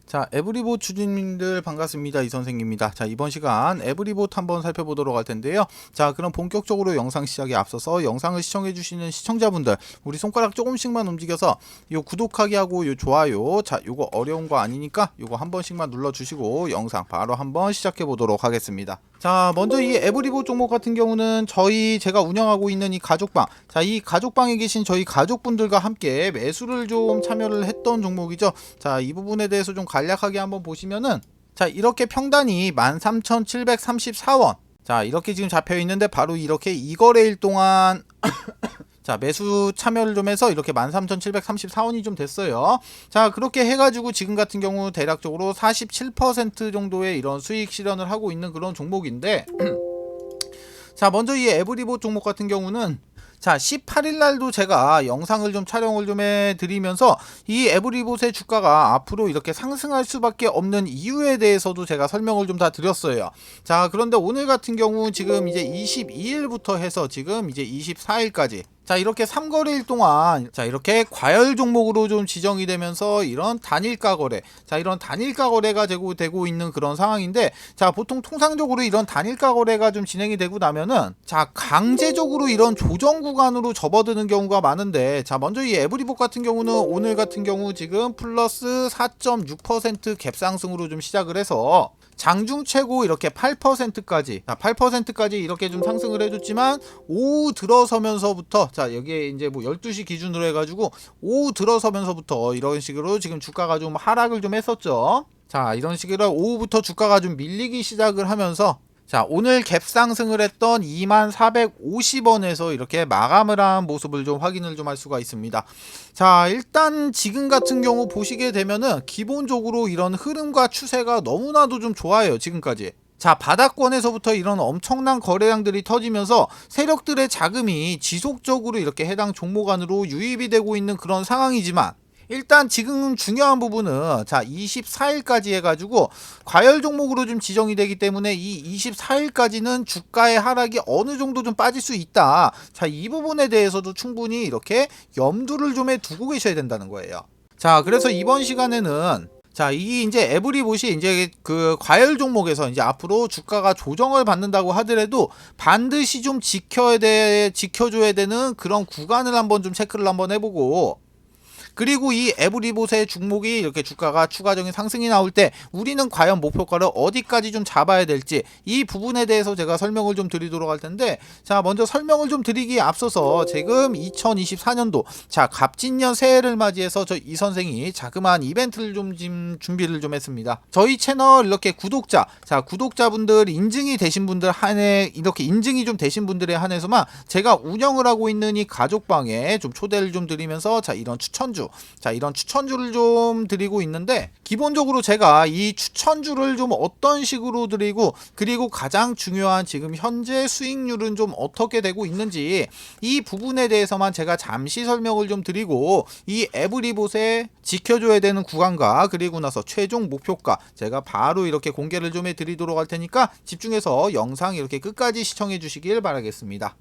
자, 에브리봇 주주님들 반갑습니다. 이 선생입니다. 자, 이번 시간 에브리봇 한번 살펴보도록 할 텐데요. 자, 그럼 본격적으로 영상 시작에 앞서서 영상을 시청해주시는 시청자분들, 우리 손가락 조금씩만 움직여서 요 구독하기 하고 요 좋아요, 자, 요거 어려운 거 아니니까 요거 한 번씩만 눌러주시고 영상 바로 한번 시작해 보도록 하겠습니다. 자, 먼저 이 에브리봇 종목 같은 경우는 제가 운영하고 있는 이 가족방, 자, 이 가족방에 계신 저희 가족분들과 함께 매수를 좀 참여를 했던 종목이죠. 자, 이 부분에 대해서 좀 간략하게 한번 보시면은, 자, 이렇게 평단이 13,734원, 자, 이렇게 지금 잡혀 있는데 바로 이렇게 2거래일 동안 자, 매수 참여를 좀 해서 이렇게 13,734원이 좀 됐어요. 자, 그렇게 해가지고 지금 같은 경우 대략적으로 47% 정도의 이런 수익 실현을 하고 있는 그런 종목인데 자, 먼저 이 에브리봇 종목 같은 경우는 자, 18일 날도 제가 영상을 좀 촬영을 좀 해드리면서 이 에브리봇의 주가가 앞으로 이렇게 상승할 수밖에 없는 이유에 대해서도 제가 설명을 좀 다 드렸어요. 자, 그런데 오늘 같은 경우 지금 이제 22일부터 해서 지금 이제 24일까지, 자, 이렇게 3거래일 동안 자, 이렇게 과열 종목으로 좀 지정이 되면서 이런 단일가 거래, 자, 이런 단일가 거래가 되고 있는 그런 상황인데, 자, 보통 통상적으로 이런 단일가 거래가 좀 진행이 되고 나면은 자, 강제적으로 이런 조정 구간으로 접어드는 경우가 많은데, 자, 먼저 이 에브리봇 같은 경우는 오늘 같은 경우 지금 플러스 4.6% 갭 상승으로 좀 시작을 해서 장중 최고 이렇게 8%까지, 8%까지 이렇게 좀 상승을 해줬지만 오후 들어서면서부터, 자, 여기에 이제 뭐 12시 기준으로 해가지고 오후 들어서면서부터 이런 식으로 지금 주가가 좀 하락을 좀 했었죠. 자, 이런 식으로 오후부터 주가가 좀 밀리기 시작을 하면서, 자, 오늘 갭 상승을 했던 2450원에서 이렇게 마감을 한 모습을 좀 확인을 좀 할 수가 있습니다. 자, 일단 지금 같은 경우 보시게 되면은 기본적으로 이런 흐름과 추세가 너무나도 좀 좋아요, 지금까지. 자, 바닥권에서부터 이런 엄청난 거래량들이 터지면서 세력들의 자금이 지속적으로 이렇게 해당 종목 안으로 유입이 되고 있는 그런 상황이지만, 일단 지금 중요한 부분은 자, 24일까지 해가지고 과열 종목으로 좀 지정이 되기 때문에 이 24일까지는 주가의 하락이 어느 정도 좀 빠질 수 있다. 자, 이 부분에 대해서도 충분히 이렇게 염두를 좀 해두고 계셔야 된다는 거예요. 자, 그래서 이번 시간에는 자, 이 이제 에브리봇이 이제 그 과열 종목에서 이제 앞으로 주가가 조정을 받는다고 하더라도 반드시 좀 지켜줘야 되는 그런 구간을 한번 좀 체크를 한번 해보고, 그리고 이 에브리봇의 종목이 이렇게 주가가 추가적인 상승이 나올 때 우리는 과연 목표가를 어디까지 좀 잡아야 될지, 이 부분에 대해서 제가 설명을 좀 드리도록 할 텐데, 자, 먼저 설명을 좀 드리기에 앞서서 지금 2024년도 자, 갑진년 새해를 맞이해서 이 선생이 자그마한 이벤트를 좀 준비를 좀 했습니다. 저희 채널 이렇게 구독자분들 인증이 되신 분들 한해, 이렇게 인증이 좀 되신 분들에 한해서만 제가 운영을 하고 있는 이 가족방에 좀 초대를 좀 드리면서 자, 이런 추천주를 좀 드리고 있는데, 기본적으로 제가 이 추천주를 좀 어떤 식으로 드리고, 그리고 가장 중요한 지금 현재 수익률은 좀 어떻게 되고 있는지, 이 부분에 대해서만 제가 잠시 설명을 좀 드리고, 이 에브리봇에 지켜줘야 되는 구간과 그리고 나서 최종 목표가 제가 바로 이렇게 공개를 좀 해드리도록 할 테니까 집중해서 영상 이렇게 끝까지 시청해 주시길 바라겠습니다.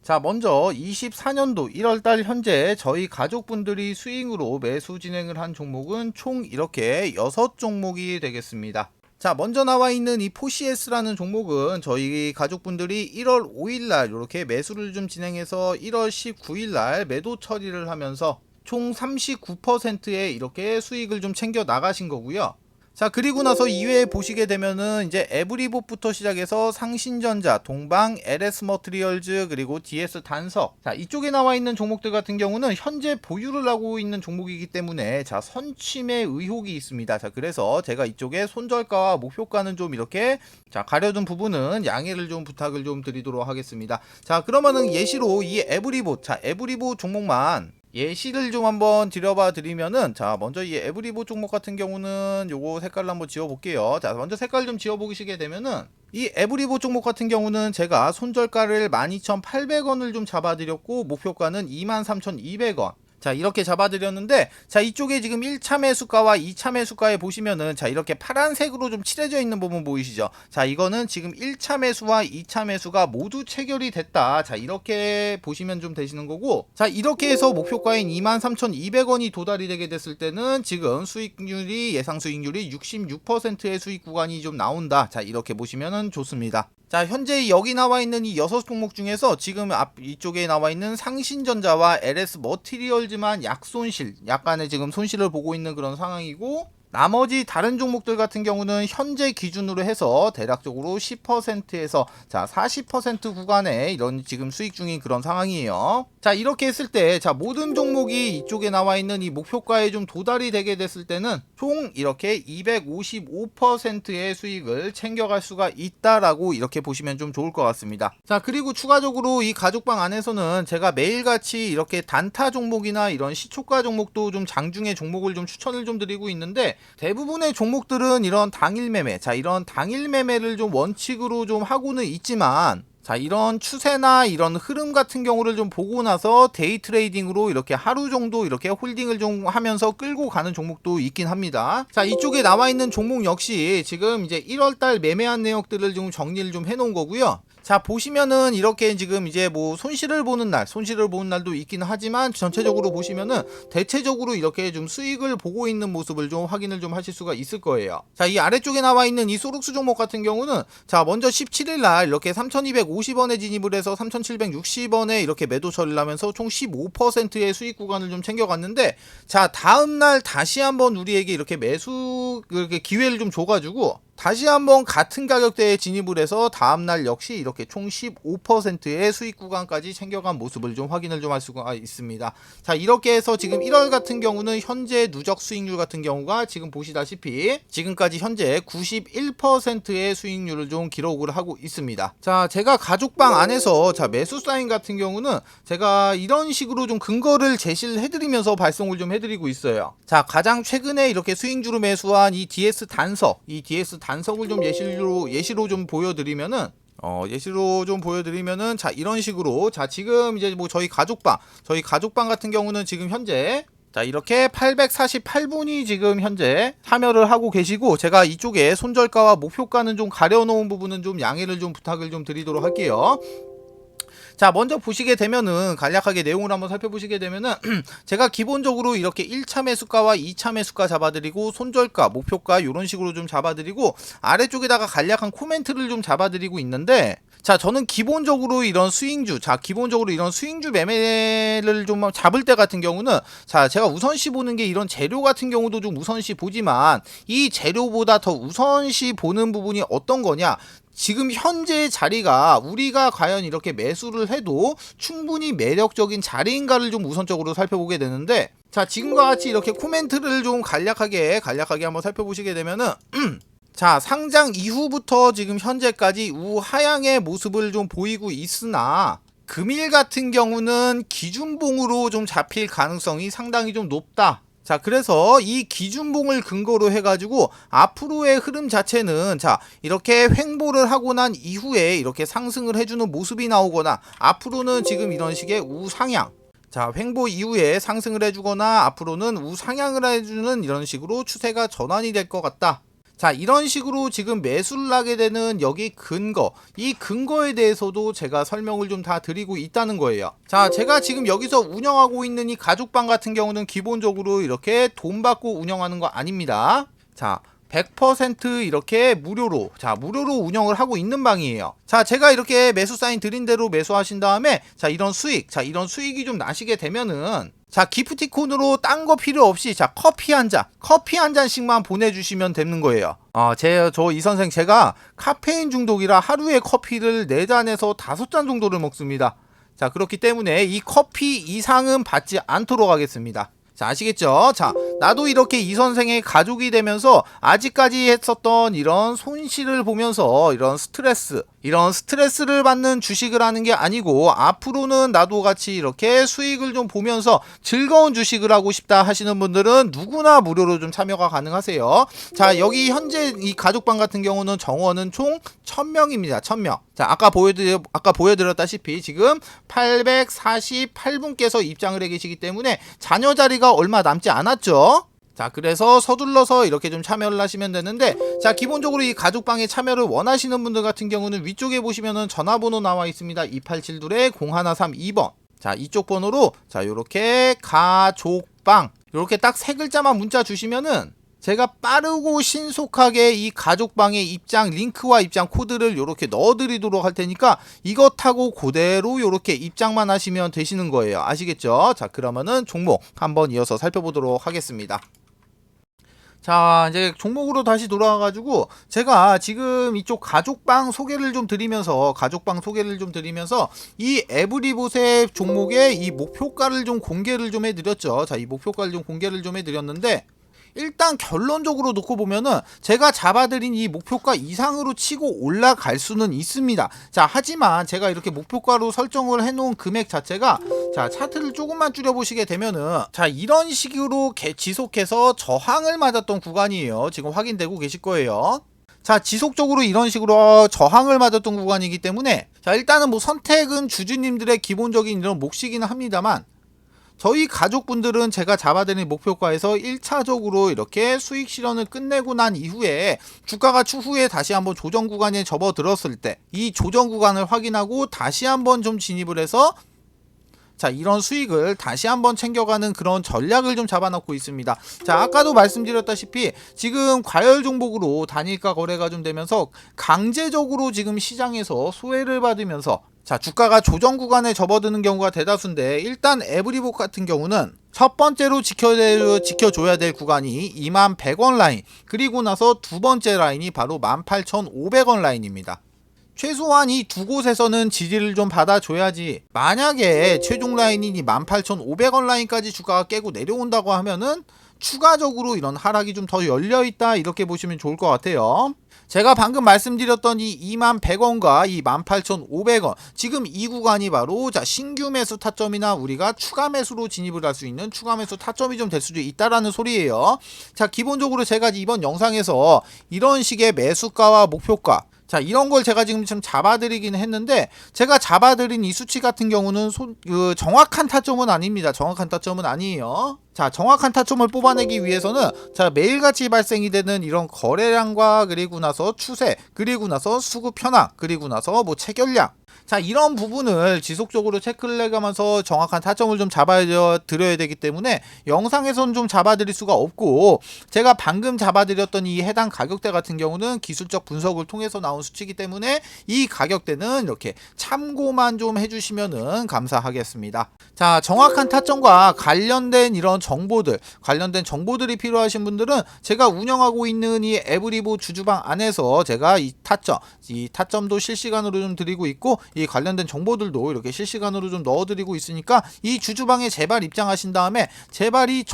자, 먼저 24년도 1월달 현재 저희 가족분들이 수익으로 매수 진행을 한 종목은 총 이렇게 6종목이 되겠습니다. 자, 먼저 나와 있는 이 포시에스라는 종목은 저희 가족분들이 1월 5일날 이렇게 매수를 좀 진행해서 1월 19일날 매도 처리를 하면서 총 39%의 이렇게 수익을 좀 챙겨 나가신 거고요. 자, 그리고 나서 이외에 보시게 되면은 이제 에브리봇부터 시작해서 상신전자, 동방, LS 머트리얼즈, 그리고 DS 단석, 자, 이쪽에 나와 있는 종목들 같은 경우는 현재 보유를 하고 있는 종목이기 때문에 자, 선취매 의혹이 있습니다. 자, 그래서 제가 이쪽에 손절가와 목표가는 좀 이렇게 자, 가려둔 부분은 양해를 좀 부탁을 좀 드리도록 하겠습니다. 자, 그러면은 예시로 이 에브리봇, 자, 에브리봇 종목만 예시를 좀 한번 드려봐 드리면은, 자, 먼저 이 에브리봇 종목 같은 경우는 요거 색깔을 한번 지워 볼게요. 자, 먼저 색깔 좀 지워 보시게 되면은 이 에브리봇 종목 같은 경우는 제가 손절가를 12,800원을 좀 잡아 드렸고 목표가는 23,200원. 자, 이렇게 잡아드렸는데, 자, 이쪽에 지금 1차 매수가와 2차 매수가에 보시면은, 자, 이렇게 파란색으로 좀 칠해져 있는 부분 보이시죠? 자, 이거는 지금 1차 매수와 2차 매수가 모두 체결이 됐다. 자, 이렇게 보시면 좀 되시는 거고, 자, 이렇게 해서 목표가인 23,200원이 도달이 되게 됐을 때는 지금 수익률이, 예상 수익률이 66%의 수익 구간이 좀 나온다. 자, 이렇게 보시면은 좋습니다. 자, 현재 여기 나와 있는 이 6종목 중에서 지금 이쪽에 나와 있는 상신전자와 LS 머티리얼즈만 약간의 지금 손실을 보고 있는 그런 상황이고, 나머지 다른 종목들 같은 경우는 현재 기준으로 해서 대략적으로 10%에서 자 40% 구간에 이런 지금 수익 중인 그런 상황이에요. 자, 이렇게 했을 때 자 모든 종목이 이쪽에 나와 있는 이 목표가에 좀 도달이 되게 됐을 때는 총 이렇게 255%의 수익을 챙겨갈 수가 있다라고 이렇게 보시면 좀 좋을 것 같습니다. 자, 그리고 추가적으로 이 가족방 안에서는 제가 매일같이 이렇게 단타 종목이나 이런 시초가 종목도 좀 장중에 종목을 좀 추천을 좀 드리고 있는데, 대부분의 종목들은 이런 당일 매매, 자, 이런 당일 매매를 좀 원칙으로 좀 하고는 있지만, 자, 이런 추세나 이런 흐름 같은 경우를 좀 보고 나서 데이 트레이딩으로 이렇게 하루 정도 이렇게 홀딩을 좀 하면서 끌고 가는 종목도 있긴 합니다. 자, 이쪽에 나와 있는 종목 역시 지금 이제 1월달 매매한 내역들을 좀 정리를 좀 해놓은 거고요. 자, 보시면은 이렇게 지금 이제 뭐 손실을 보는 날도 있긴 하지만, 전체적으로 보시면은 대체적으로 이렇게 좀 수익을 보고 있는 모습을 좀 확인을 좀 하실 수가 있을 거예요. 자, 이 아래쪽에 나와 있는 이 소록스 종목 같은 경우는 자, 먼저 17일 날 이렇게 3,250원에 진입을 해서 3,760원에 이렇게 매도 처리를 하면서 총 15%의 수익 구간을 좀 챙겨갔는데, 자, 다음 날 다시 한번 우리에게 이렇게 매수 이렇게 기회를 좀 줘가지고 다시 한번 같은 가격대에 진입을 해서 다음날 역시 이렇게 총 15%의 수익 구간까지 챙겨간 모습을 좀 확인을 좀 할 수가 있습니다. 자, 이렇게 해서 지금 1월 같은 경우는 현재 누적 수익률 같은 경우가 지금 보시다시피 지금까지 현재 91%의 수익률을 좀 기록을 하고 있습니다. 자, 제가 가족방 안에서 자 매수 사인 같은 경우는 제가 이런 식으로 좀 근거를 제시를 해드리면서 발송을 좀 해드리고 있어요. 자, 가장 최근에 이렇게 수익주로 매수한 이 DS 단석을 좀 예시로 좀 보여드리면은 자, 이런 식으로 자 지금 이제 뭐 저희 가족방 같은 경우는 지금 현재 자 이렇게 848분이 지금 현재 참여를 하고 계시고, 제가 이쪽에 손절가와 목표가는 좀 가려놓은 부분은 좀 양해를 좀 부탁을 좀 드리도록 할게요. 자, 먼저 보시게 되면은 간략하게 내용을 한번 살펴보시게 되면은 제가 기본적으로 이렇게 1차 매수가와 2차 매수가 잡아드리고, 손절가, 목표가 이런 식으로 좀 잡아드리고, 아래쪽에다가 간략한 코멘트를 좀 잡아드리고 있는데, 자, 저는 기본적으로 이런 수익주 매매를 좀 잡을 때 같은 경우는 자, 제가 우선시 보는 게 이런 재료 같은 경우도 좀 우선시 보지만, 이 재료보다 더 우선시 보는 부분이 어떤 거냐, 지금 현재의 자리가 우리가 과연 이렇게 매수를 해도 충분히 매력적인 자리인가를 좀 우선적으로 살펴보게 되는데, 자, 지금과 같이 이렇게 코멘트를 좀 간략하게 한번 살펴보시게 되면은 자, 상장 이후부터 지금 현재까지 우하향의 모습을 좀 보이고 있으나, 금일 같은 경우는 기준봉으로 좀 잡힐 가능성이 상당히 좀 높다. 자, 그래서 이 기준봉을 근거로 해가지고 앞으로의 흐름 자체는 자 이렇게 횡보를 하고 난 이후에 이렇게 상승을 해주는 모습이 나오거나, 앞으로는 지금 이런 식의 우상향, 자 횡보 이후에 상승을 해주거나 앞으로는 우상향을 해주는 이런 식으로 추세가 전환이 될 것 같다. 자, 이런 식으로 지금 매수를 하게 되는 여기 이 근거에 대해서도 제가 설명을 좀 다 드리고 있다는 거예요. 자, 제가 지금 여기서 운영하고 있는 이 가족방 같은 경우는 기본적으로 이렇게 돈 받고 운영하는 거 아닙니다. 자, 100% 이렇게 무료로 운영을 하고 있는 방이에요. 자, 제가 이렇게 매수 사인 드린 대로 매수하신 다음에 자, 이런 수익이 좀 나시게 되면은 자, 기프티콘으로 딴 거 필요 없이 자, 커피 한 잔씩만 보내주시면 되는 거예요. 저 이 선생 제가 카페인 중독이라 하루에 커피를 4잔에서 5잔 정도를 먹습니다. 자, 그렇기 때문에 이 커피 이상은 받지 않도록 하겠습니다. 자, 아시겠죠? 자, 나도 이렇게 이 선생의 가족이 되면서 아직까지 했었던 이런 손실을 보면서 이런 스트레스를 받는 주식을 하는 게 아니고, 앞으로는 나도 같이 이렇게 수익을 좀 보면서 즐거운 주식을 하고 싶다 하시는 분들은 누구나 무료로 좀 참여가 가능하세요. 자, 여기 현재 이 가족방 같은 경우는 정원은 총 1000명입니다. 1000명. 자, 아까 보여드렸다시피 지금 848분께서 입장을 해 계시기 때문에 잔여 자리가 얼마 남지 않았죠. 자, 그래서 서둘러서 이렇게 좀 참여를 하시면 되는데, 자, 기본적으로 이 가족방에 참여를 원하시는 분들 같은 경우는 위쪽에 보시면은 전화번호 나와 있습니다. 2872-0132번. 자, 이쪽 번호로 자, 요렇게 가족방 요렇게 딱 세 글자만 문자 주시면은 제가 빠르고 신속하게 이 가족방의 입장 링크와 입장 코드를 요렇게 넣어드리도록 할 테니까 이거 타고 그대로 요렇게 입장만 하시면 되시는 거예요. 아시겠죠? 자, 그러면은 종목 한번 이어서 살펴보도록 하겠습니다. 자, 이제 종목으로 다시 돌아와가지고 제가 지금 이쪽 가족방 소개를 좀 드리면서 이 에브리봇의 종목의 이 목표가를 좀 공개를 좀 해드렸죠. 자, 이 목표가를 좀 공개를 좀 해드렸는데, 일단 결론적으로 놓고 보면은 제가 잡아드린 이 목표가 이상으로 치고 올라갈 수는 있습니다. 자, 하지만 제가 이렇게 목표가로 설정을 해놓은 금액 자체가, 자, 차트를 조금만 줄여보시게 되면은 자, 이런 식으로 지속해서 저항을 맞았던 구간이에요. 지금 확인되고 계실 거예요. 자, 지속적으로 이런 식으로 저항을 맞았던 구간이기 때문에, 자, 일단은 뭐 선택은 주주님들의 기본적인 이런 몫이기는 합니다만, 저희 가족분들은 제가 잡아드린 목표가에서 1차적으로 이렇게 수익 실현을 끝내고 난 이후에 주가가 추후에 다시 한번 조정 구간에 접어들었을 때 이 조정 구간을 확인하고 다시 한번 좀 진입을 해서, 자, 이런 수익을 다시 한번 챙겨가는 그런 전략을 좀 잡아놓고 있습니다. 자, 아까도 말씀드렸다시피 지금 과열 종목으로 단일가 거래가 좀 되면서 강제적으로 지금 시장에서 소외를 받으면서, 자, 주가가 조정 구간에 접어드는 경우가 대다수인데, 일단 에브리봇 같은 경우는 첫 번째로 지켜줘야 될 구간이 21,100원 라인, 그리고 나서 두 번째 라인이 바로 18,500원 라인입니다. 최소한 이 두 곳에서는 지지를 좀 받아줘야지, 만약에 최종 라인이 18,500원 라인까지 주가가 깨고 내려온다고 하면은 추가적으로 이런 하락이 좀 더 열려있다, 이렇게 보시면 좋을 것 같아요. 제가 방금 말씀드렸던 이 21,100원과 이 18,500원, 지금 이 구간이 바로, 자, 신규 매수 타점이나 우리가 추가 매수로 진입을 할 수 있는 추가 매수 타점이 좀 될 수도 있다라는 소리예요. 자, 기본적으로 제가 이번 영상에서 이런 식의 매수가와 목표가, 자, 이런 걸 제가 지금 좀 잡아드리긴 했는데, 제가 잡아드린 이 수치 같은 경우는 정확한 타점은 아닙니다. 정확한 타점은 아니에요. 자, 정확한 타점을 뽑아내기 위해서는, 자, 매일같이 발생이 되는 이런 거래량과, 그리고 나서 추세, 그리고 나서 수급 현황, 그리고 나서 뭐 체결량, 자, 이런 부분을 지속적으로 체크를 해가면서 정확한 타점을 좀 잡아드려야 되기 때문에 영상에선 좀 잡아드릴 수가 없고, 제가 방금 잡아드렸던 이 해당 가격대 같은 경우는 기술적 분석을 통해서 나온 수치이기 때문에 이 가격대는 이렇게 참고만 좀 해주시면은 감사하겠습니다. 자, 정확한 타점과 관련된 이런 정보들이 필요하신 분들은 제가 운영하고 있는 이 에브리봇 주주방 안에서 제가 이 타점도 실시간으로 좀 드리고 있고, 이 관련된 정보들도 이렇게 실시간으로 좀 넣어드리고 있으니까 이 주주방에 제발 입장하신 다음에 제발 이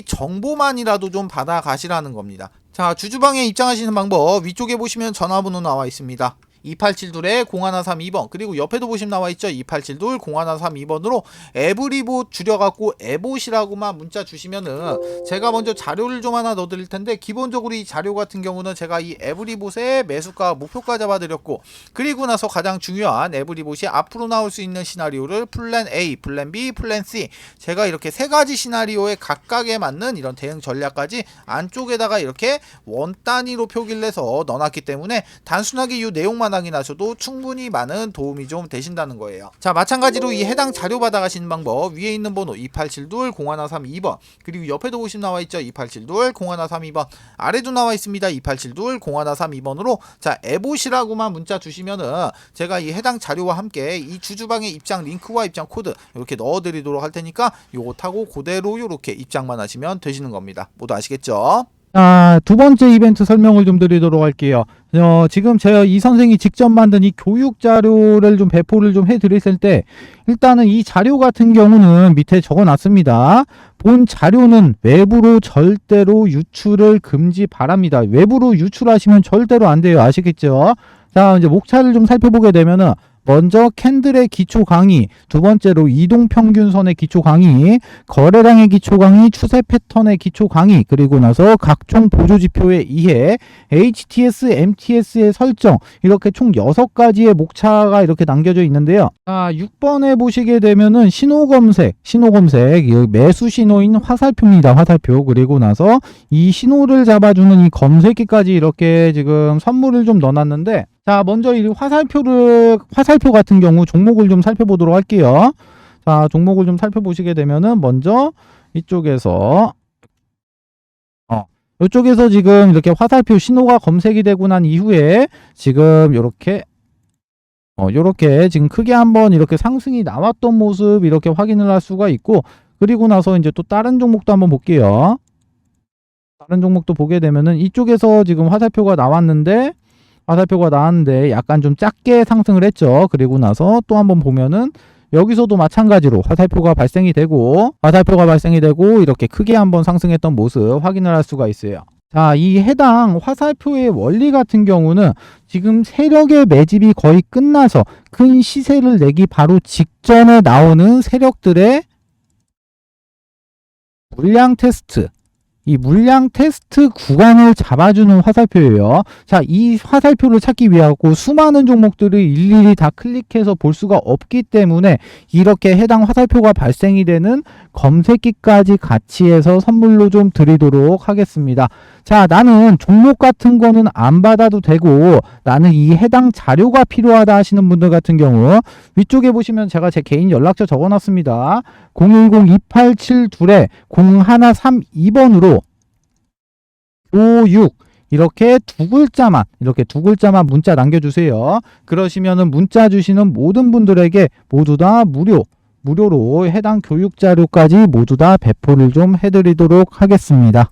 정보만이라도 좀 받아가시라는 겁니다. 자, 주주방에 입장하시는 방법 위쪽에 보시면 전화번호 나와 있습니다. 2872-0132번, 그리고 옆에도 보시면 나와있죠. 2872-0132번으로 에브리봇 줄여갖고 에봇이라고만 문자 주시면은 제가 먼저 자료를 좀 하나 넣어드릴 텐데, 기본적으로 이 자료 같은 경우는 제가 이 에브리봇의 매수가 목표가 잡아드렸고, 그리고 나서 가장 중요한 에브리봇이 앞으로 나올 수 있는 시나리오를 플랜 A, 플랜 B, 플랜 C, 제가 이렇게 세 가지 시나리오에 각각에 맞는 이런 대응 전략까지 안쪽에다가 이렇게 원 단위로 표기를 해서 넣어놨기 때문에 단순하게 이 내용만 확인하셔도 충분히 많은 도움이 좀 되신다는 거예요. 자, 마찬가지로 이 해당 자료 받아가시는 방법 위에 있는 번호 2872-0132번, 그리고 옆에도 보시면 나와있죠. 2872-0132번, 아래도 나와 있습니다. 2872-0132번으로 자, 에봇이라고만 문자 주시면은 제가 이 해당 자료와 함께 이 주주방의 입장 링크와 입장 코드 이렇게 넣어드리도록 할 테니까 요거 타고 그대로 이렇게 입장만 하시면 되시는 겁니다. 모두 아시겠죠? 자, 두 번째 이벤트 설명을 좀 드리도록 할게요. 지금 제가 이 선생이 직접 만든 이 교육 자료를 좀 배포를 좀 해드렸을 때, 일단은 이 자료 같은 경우는 밑에 적어 놨습니다. 본 자료는 외부로 절대로 유출을 금지 바랍니다. 외부로 유출하시면 절대로 안 돼요. 아시겠죠? 자, 이제 목차를 좀 살펴보게 되면은, 먼저 캔들의 기초 강의, 두 번째로 이동평균선의 기초 강의, 거래량의 기초 강의, 추세 패턴의 기초 강의, 그리고 나서 각종 보조지표의 이해, HTS, MTS의 설정, 이렇게 총 6가지의 목차가 이렇게 남겨져 있는데요. 자, 6번에 보시게 되면은 신호검색, 매수 신호인 화살표입니다. 화살표. 그리고 나서 이 신호를 잡아주는 이 검색기까지 이렇게 지금 선물을 좀 넣어놨는데, 자, 먼저 이 화살표 같은 경우 종목을 좀 살펴보도록 할게요. 자, 종목을 좀 살펴보시게 되면은 먼저 이쪽에서 이쪽에서 지금 이렇게 화살표 신호가 검색이 되고 난 이후에 지금 요렇게 지금 크게 한번 이렇게 상승이 나왔던 모습 이렇게 확인을 할 수가 있고, 그리고 나서 이제 또 다른 종목도 한번 볼게요. 다른 종목도 보게 되면은 이쪽에서 지금 화살표가 나왔는데 약간 좀 작게 상승을 했죠. 그리고 나서 또 한번 보면은 여기서도 마찬가지로 화살표가 발생이 되고 이렇게 크게 한번 상승했던 모습 확인을 할 수가 있어요. 자, 이 해당 화살표의 원리 같은 경우는 지금 세력의 매집이 거의 끝나서 큰 시세를 내기 바로 직전에 나오는 세력들의 물량 테스트, 이 물량 테스트 구간을 잡아주는 화살표예요. 자, 이 화살표를 찾기 위하고 수많은 종목들을 일일이 다 클릭해서 볼 수가 없기 때문에 이렇게 해당 화살표가 발생이 되는 검색기까지 같이 해서 선물로 좀 드리도록 하겠습니다. 자, 나는 종목 같은 거는 안 받아도 되고 나는 이 해당 자료가 필요하다 하시는 분들 같은 경우 위쪽에 보시면 제가 제 개인 연락처 적어놨습니다. 010-287-0132번으로 교육 이렇게 두 글자만 문자 남겨주세요. 그러시면은 문자 주시는 모든 분들에게 모두 다 무료로 해당 교육 자료까지 모두 다 배포를 좀 해드리도록 하겠습니다.